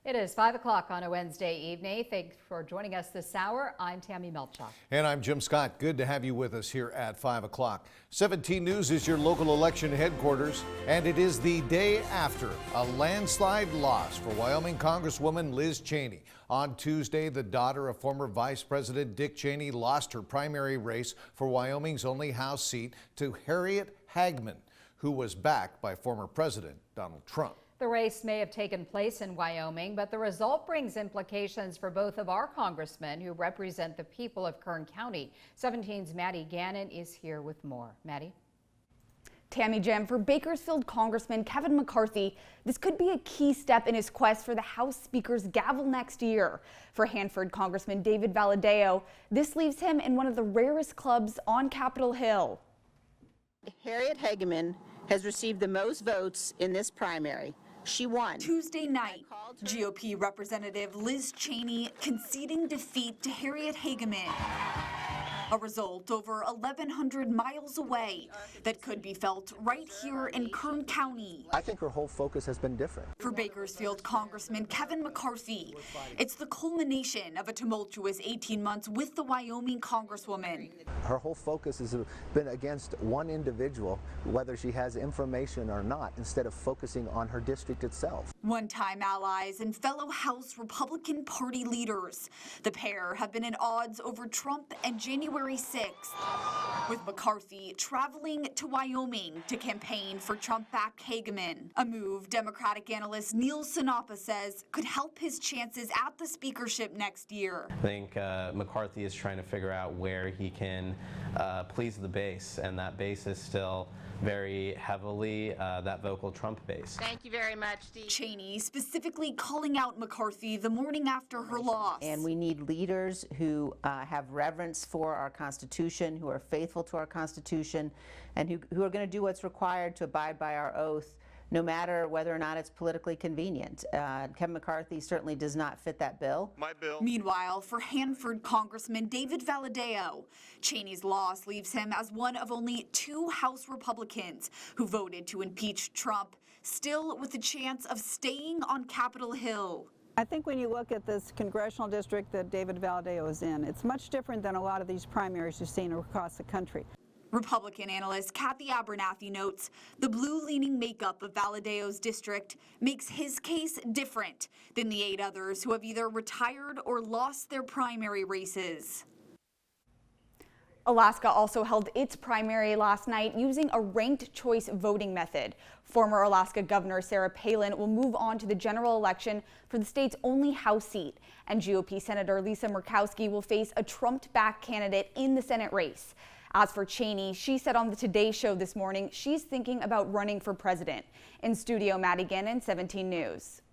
It is 5 o'clock on a Wednesday evening. Thanks for joining us this hour. I'm Tammy Melchuk. And I'm Jim Scott. Good to have you with us here at 5 o'clock. 17 News is your local election headquarters, and it is the day after a landslide loss for Wyoming Congresswoman Liz Cheney. On Tuesday, the daughter of former Vice President Dick Cheney lost her primary race for Wyoming's only House seat to Harriet Hagman, who was backed by former President Donald Trump. The race may have taken place in Wyoming, but the result brings implications for both of our congressmen who represent the people of Kern County. 17's Maddie Gannon is here with more. Maddie? Tammy, Jim, for Bakersfield Congressman Kevin McCarthy, this could be a key step in his quest for the House Speaker's gavel next year. For Hanford Congressman David Valadao, this leaves him in one of the rarest clubs on Capitol Hill. Harriet Hagman has received the most votes in this primary. She won. Tuesday night, GOP Representative Liz Cheney conceding defeat to Harriet Hagman. A result over 1,100 miles away that could be felt right here in Kern County. I think her whole focus has been different. For Bakersfield Congressman Kevin McCarthy, it's the culmination of a tumultuous 18 months with the Wyoming Congresswoman. Her whole focus has been against one individual, whether she has information or not, instead of focusing on her district itself. One-time allies and fellow House Republican Party leaders. The pair have been at odds over Trump and January 6th, with McCarthy traveling to Wyoming to campaign for Trump-backed Hagman, a move Democratic analyst Neil Sinapa says could help his chances at the speakership next year. I think McCarthy is trying to figure out where he can please the base, and that base is still very heavily that vocal Trump base. Thank you very much, Steve. Cheney specifically calling out McCarthy the morning after her loss. And we need leaders who have reverence for our Constitution, who are faithful to our Constitution, and who are going to do what's required to abide by our oath, no matter whether or not it's politically convenient. Kevin McCarthy certainly does not fit that bill. My bill. Meanwhile, for Hanford Congressman David Valadao, Cheney's loss leaves him as one of only 2 House Republicans who voted to impeach Trump, still with the chance of staying on Capitol Hill. I think when you look at this congressional district that David Valadao is in, it's much different than a lot of these primaries you've seen across the country. Republican analyst Kathy Abernathy notes the blue-leaning makeup of Valadao's district makes his case different than the 8 others who have either retired or lost their primary races. Alaska also held its primary last night using a ranked choice voting method. Former Alaska Governor Sarah Palin will move on to the general election for the state's only House seat, and GOP Senator Lisa Murkowski will face a Trump-backed candidate in the Senate race. As for Cheney, she said on the Today Show this morning she's thinking about running for president. In studio, Maddie Gannon, 17 News.